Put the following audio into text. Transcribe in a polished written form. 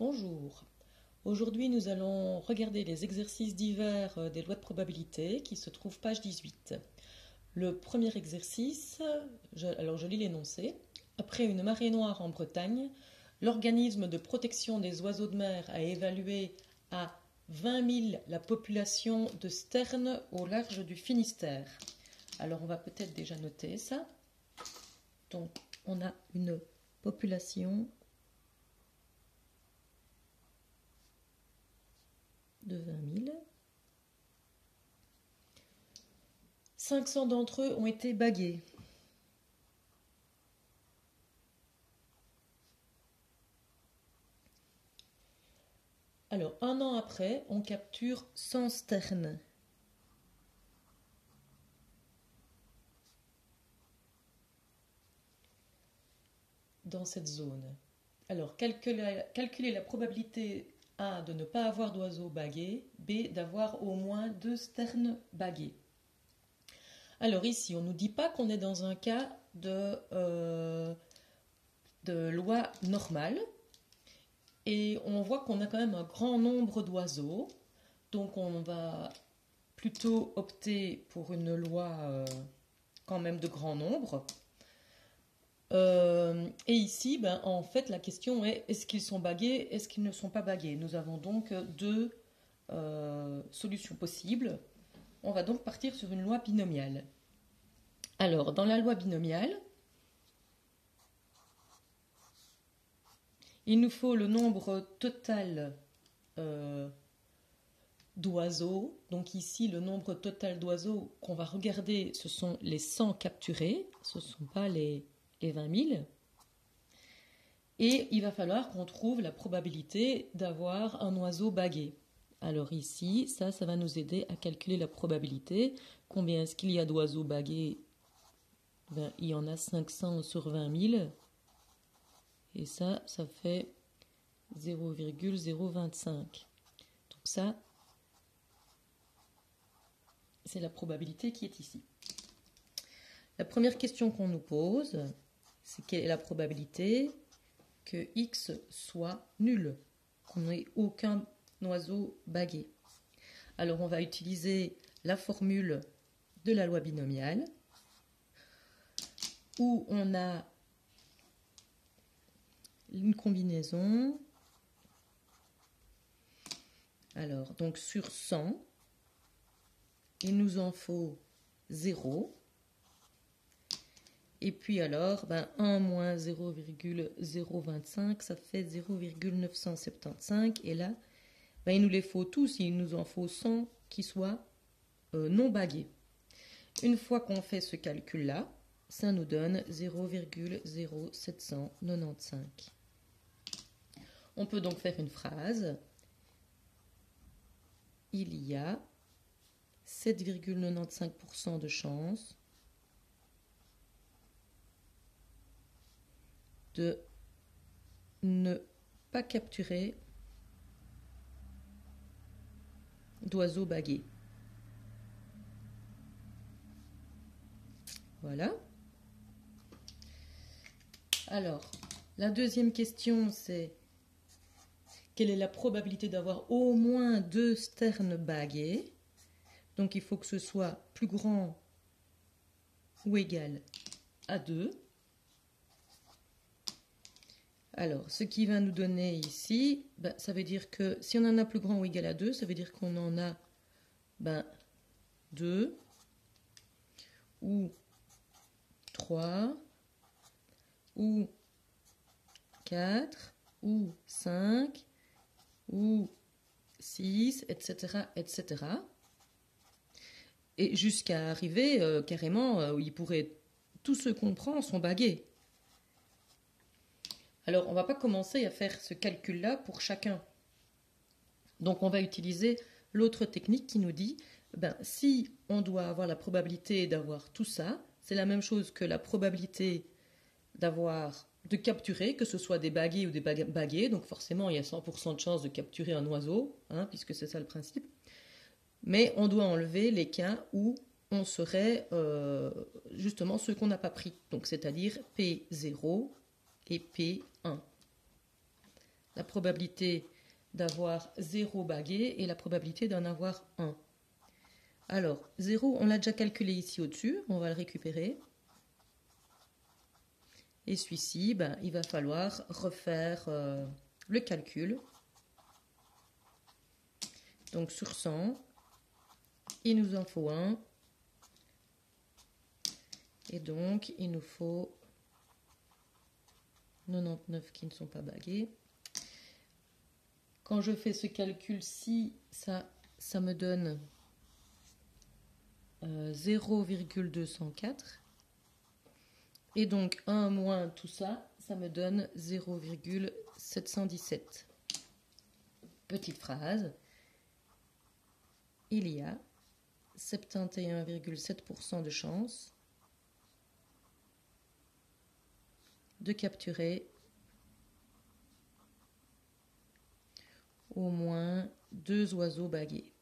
Bonjour. Aujourd'hui, nous allons regarder les exercices divers des lois de probabilité qui se trouvent page 18. Le premier exercice, je lis l'énoncé. Après une marée noire en Bretagne, l'organisme de protection des oiseaux de mer a évalué à 20 000 la population de sternes au large du Finistère. Alors, on va peut-être déjà noter ça. Donc, on a une population de 20 000. 500 d'entre eux ont été bagués. Alors, un an après, on capture 100 sternes. Dans cette zone. Alors, calculer la probabilité A de ne pas avoir d'oiseaux bagués, B d'avoir au moins 2 sternes bagués. Alors ici, on ne nous dit pas qu'on est dans un cas de loi normale. Et on voit qu'on a quand même un grand nombre d'oiseaux. Donc on va plutôt opter pour une loi quand même de grand nombre. Et ici, en fait, la question est, est-ce qu'ils sont bagués, est-ce qu'ils ne sont pas bagués? Nous avons donc deux solutions possibles. On va donc partir sur une loi binomiale. Alors, dans la loi binomiale, il nous faut le nombre total d'oiseaux. Donc ici, le nombre total d'oiseaux qu'on va regarder, ce sont les 100 capturés, ce ne sont pas les 20 000. Et il va falloir qu'on trouve la probabilité d'avoir un oiseau bagué. Alors ici, ça va nous aider à calculer la probabilité. Combien est-ce qu'il y a d'oiseaux bagués? Il y en a 500 sur 20 000. Et ça fait 0,025. Donc ça, c'est la probabilité qui est ici. La première question qu'on nous pose, c'est quelle est la probabilité que x soit nul, qu'on n'ait aucun oiseau bagué. Alors on va utiliser la formule de la loi binomiale, où on a une combinaison. Alors, donc sur 100, il nous en faut 0. Et puis alors, 1 moins 0,025, ça fait 0,975. Et là, il nous les faut tous. Il nous en faut 100 qui soient non bagués. Une fois qu'on fait ce calcul-là, ça nous donne 0,0795. On peut donc faire une phrase. Il y a 7,95% de chance de ne pas capturer d'oiseaux bagués. Voilà. Alors, la deuxième question, c'est quelle est la probabilité d'avoir au moins 2 sternes bagués? Donc, il faut que ce soit plus grand ou égal à 2. Alors, ce qui va nous donner ici, ça veut dire que si on en a plus grand ou égal à 2, ça veut dire qu'on en a 2 ou 3 ou 4 ou 5 ou 6, etc., etc. Et jusqu'à arriver carrément où il pourrait, tous ceux qu'on prend sont bagués. Alors, on ne va pas commencer à faire ce calcul-là pour chacun. Donc, on va utiliser l'autre technique qui nous dit, si on doit avoir la probabilité d'avoir tout ça, c'est la même chose que la probabilité de capturer, que ce soit des bagués ou des bagués. Donc, forcément, il y a 100% de chance de capturer un oiseau, puisque c'est ça le principe. Mais on doit enlever les cas où on serait justement ceux qu'on n'a pas pris. Donc, c'est-à-dire P0 et P1. la probabilité d'avoir 0 baguets et la probabilité d'en avoir 1. Alors, 0, on l'a déjà calculé ici au-dessus, on va le récupérer. Et celui-ci, ben, il va falloir refaire le calcul. Donc sur 100, il nous en faut 1. Et donc, il nous faut 99 qui ne sont pas bagués. Quand je fais ce calcul-ci, ça me donne 0,204. Et donc 1 moins tout ça, ça me donne 0,717. Petite phrase. Il y a 71,7% de chance de capturer au moins 2 oiseaux bagués.